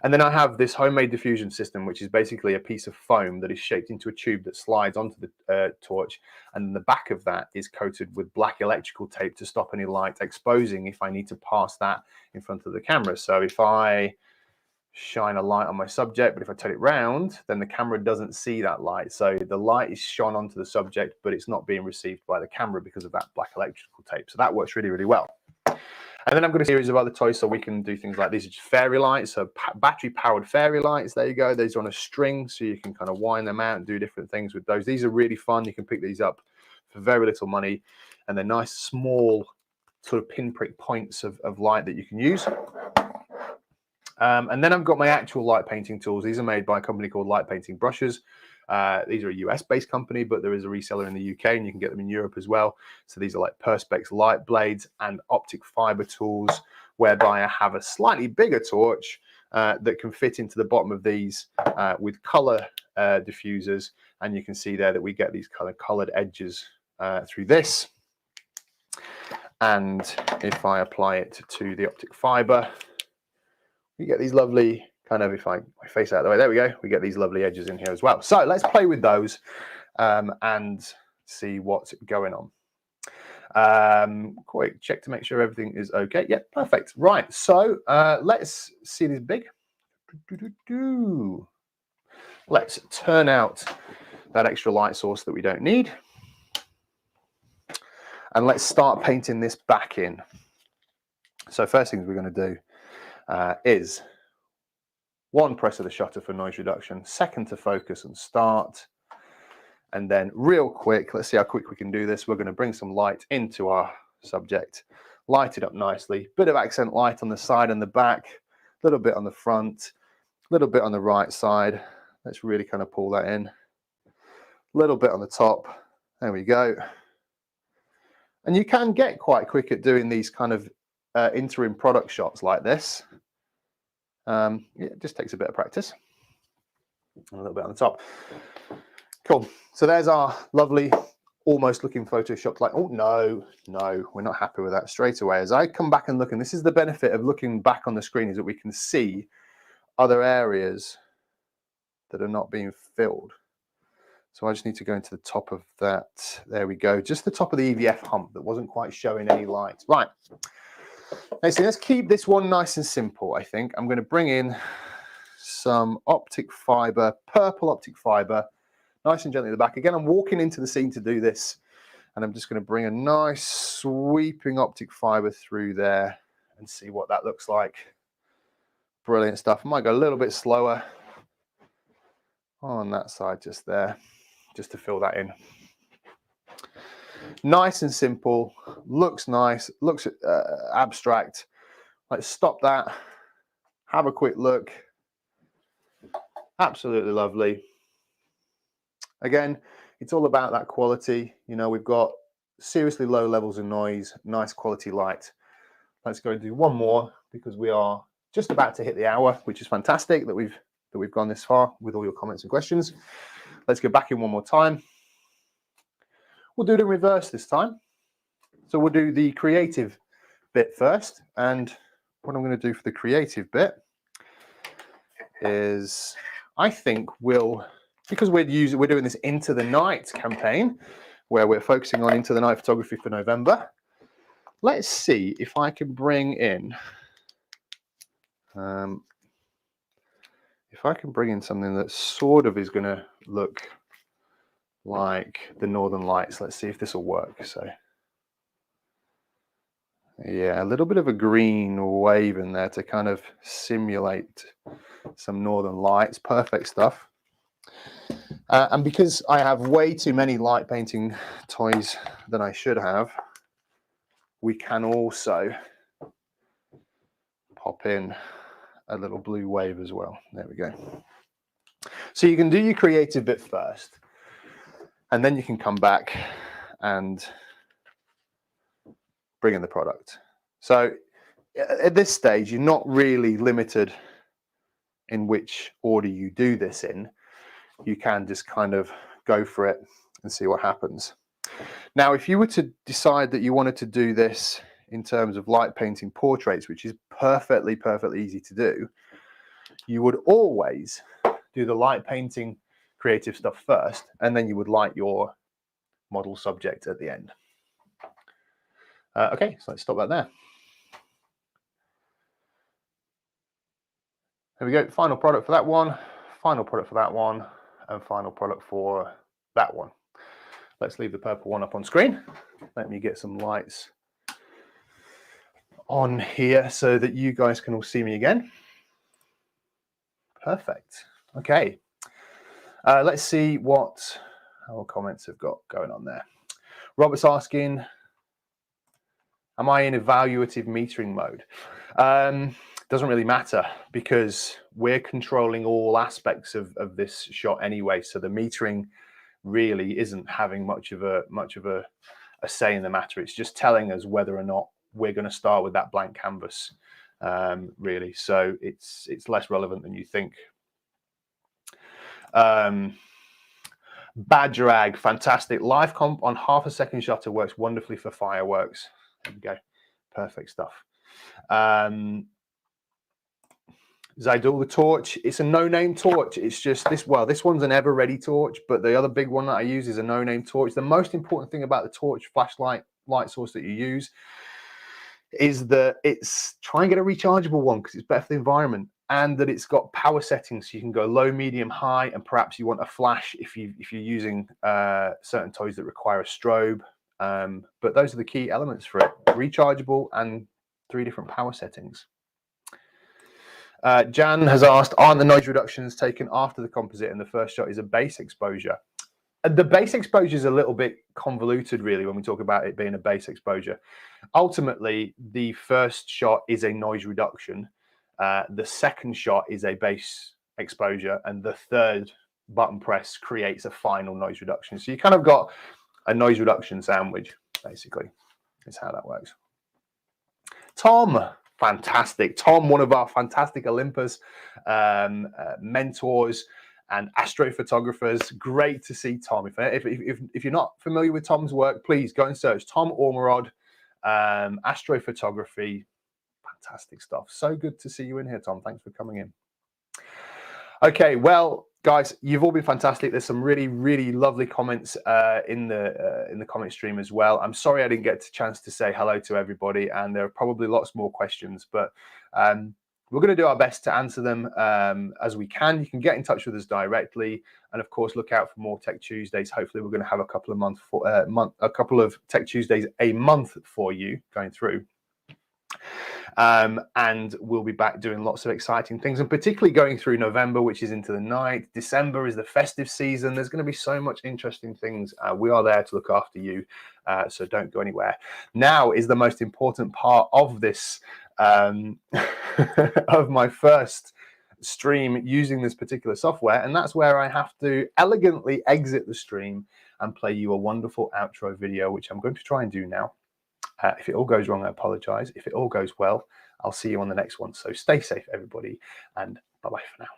And then I have this homemade diffusion system, which is basically a piece of foam that is shaped into a tube that slides onto the torch. And the back of that is coated with black electrical tape to stop any light exposing if I need to pass that in front of the camera. So if I shine a light on my subject, but if I turn it round, then the camera doesn't see that light. So the light is shone onto the subject, but it's not being received by the camera because of that black electrical tape. So that works really, really well. And then I've got a series of other toys so we can do things like these are just fairy lights, so battery powered fairy lights. There you go. These are on a string, so you can kind of wind them out and do different things with those. These are really fun. You can pick these up for very little money, and they're nice small sort of pinprick points of light that you can use. And then I've got my actual light painting tools. These are made by a company called Light Painting Brushes. These are a US-based company, but there is a reseller in the UK, and you can get them in Europe as well. So these are like Perspex light blades and optic fiber tools, whereby I have a slightly bigger torch that can fit into the bottom of these with color diffusers. And you can see there that we get these kind of colored edges through this. And if I apply it to the optic fiber, we get these lovely kind of, if I face out the way, there we go, we get these lovely edges in here as well. So let's play with those and see what's going on. Quick check to make sure everything is okay. Yeah, perfect. Right, so let's see this big. Let's turn out that extra light source that we don't need. And let's start painting this back in. So first things we're going to do is 1, press of the shutter for noise reduction, 2nd to focus and start. And then real quick, let's see how quick we can do this. We're going to bring some light into our subject, light it up nicely, bit of accent light on the side and the back, a little bit on the front, a little bit on the right side. Let's really kind of pull that in. A little bit on the top. There we go. And you can get quite quick at doing these kind of interim product shots like this. It just takes a bit of practice. And a little bit on the top. Cool. So there's our lovely, almost looking Photoshop. Like, oh no, we're not happy with that straight away. As I come back and look, and this is the benefit of looking back on the screen, is that we can see other areas that are not being filled. So I just need to go into the top of that. There we go. Just the top of the EVF hump that wasn't quite showing any light. Right. Let's keep this one nice and simple, I think. I'm going to bring in some optic fiber, purple optic fiber, nice and gently at the back. Again, I'm walking into the scene to do this, and I'm just going to bring a nice sweeping optic fiber through there and see what that looks like. Brilliant stuff. I might go a little bit slower on that side just there, just to fill that in. Nice and simple, looks nice, looks abstract. Let's stop that, have a quick look. Absolutely lovely. Again, it's all about that quality. You know, we've got seriously low levels of noise, nice quality light. Let's go and do one more, because we are just about to hit the hour, which is fantastic that we've gone this far with all your comments and questions. Let's go back in one more time. We'll do it in reverse this time. So we'll do the creative bit first. And what I'm going to do for the creative bit is, I think because we're doing this Into the Night campaign, where we're focusing on Into the Night photography for November. Let's see if I can bring in, something that sort of is going to look like the Northern Lights. Let's see if this will work. So yeah, a little bit of a green wave in there to kind of simulate some Northern Lights. Perfect stuff. And because I have way too many light painting toys than I should have, we can also pop in a little blue wave as well. There we go. So you can do your creative bit first, and then you can come back and bring in the product. So at this stage, you're not really limited in which order you do this in. You can just kind of go for it and see what happens. Now, if you were to decide that you wanted to do this in terms of light painting portraits, which is perfectly easy to do, you would always do the light painting creative stuff first, and then you would light your model subject at the end. Okay, so let's stop that there. There we go, final product for that one, final product for that one, and final product for that one. Let's leave the purple one up on screen. Let me get some lights on here so that you guys can all see me again. Perfect. Okay. Let's see what our comments have got going on there. Robert's asking, am I in evaluative metering mode? Doesn't really matter because we're controlling all aspects of this shot anyway. So the metering really isn't having much of a say in the matter. It's just telling us whether or not we're going to start with that blank canvas, really. So it's less relevant than you think. Bad drag, fantastic. Live comp on half a second shutter works wonderfully for fireworks. There we go, perfect stuff. Zydul, the torch, it's a no-name torch. It's just this, well, this one's an ever-ready torch, but the other big one that I use is a no-name torch. The most important thing about the torch flashlight light source that you use is that it's, try and get a rechargeable one because it's better for the environment, and that it's got power settings so you can go low, medium, high, and perhaps you want a flash if you're using certain toys that require a strobe. But those are the key elements for it: rechargeable and 3 different power settings. Jan has asked, aren't the noise reductions taken after the composite and the first shot is a base exposure? The base exposure is a little bit convoluted, really, when we talk about it being a base exposure. Ultimately, the first shot is a noise reduction. The second shot is a base exposure, and the third button press creates a final noise reduction. So you kind of got a noise reduction sandwich, basically, is how that works. Tom, fantastic. Tom, one of our fantastic Olympus mentors and astrophotographers. Great to see Tom. If you're not familiar with Tom's work, please go and search Tom Ormerod, astrophotography. Fantastic stuff. So good to see you in here, Tom. Thanks for coming in. Okay, well, guys, you've all been fantastic. There's some really lovely comments in the comment stream as well. I'm sorry I didn't get a chance to say hello to everybody, and there are probably lots more questions, but we're going to do our best to answer them as we can. You can get in touch with us directly, and of course, look out for more Tech Tuesdays. Hopefully, we're going to have a couple of Tech Tuesdays a month for you going through. And we'll be back doing lots of exciting things, and particularly going through November, which is into the night. December is the festive season. There's going to be so much interesting things. We are there to look after you, so don't go anywhere. Now is the most important part of this, of my first stream using this particular software, and that's where I have to elegantly exit the stream and play you a wonderful outro video, which I'm going to try and do now. If it all goes wrong, I apologize. If it all goes well, I'll see you on the next one. So stay safe, everybody, and bye-bye for now.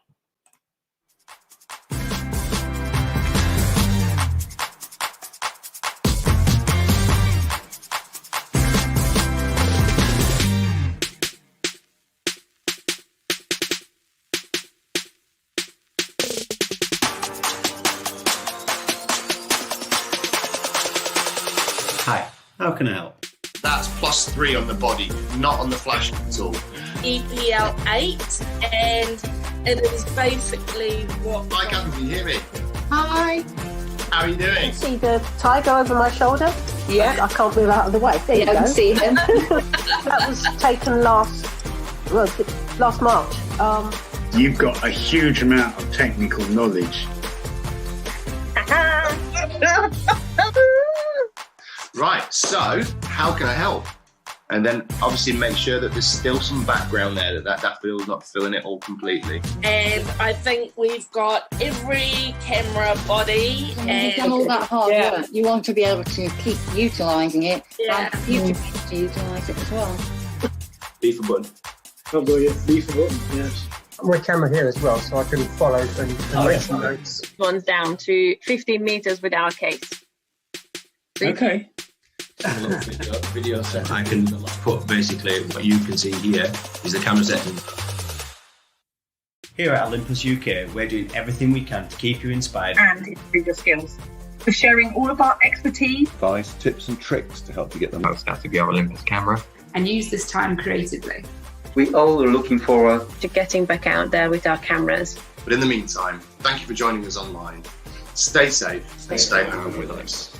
Hi, how can I help? That's +3 on the body, not on the flash at all. EPL8, and it is basically what... Hi, Gavin, can you hear me? Hi. How are you doing? See the tiger over my shoulder? Yeah. I can't move out of the way. There you go. I can see him. That was taken last March. You've got a huge amount of technical knowledge. Right, so how can I help? And then obviously make sure that there's still some background there, that field's not filling it all completely. And I think we've got every camera body. And you've done all that hard work. You want to be able to keep utilising it and future people to utilise it as well. B for button. Oh, brilliant. B for button, yes. My camera here as well, so I can follow and make some notes. One's down to 15 meters with our case. Okay. A little video set. I can put basically what you can see here is the camera setting. Here at Olympus UK, we're doing everything we can to keep you inspired and improve your skills. We're sharing all of our expertise, advice, tips and tricks to help you get the most out of your Olympus camera. And use this time creatively. We all are looking forward to getting back out there with our cameras. But in the meantime, thank you for joining us online. Stay safe and stay home with us.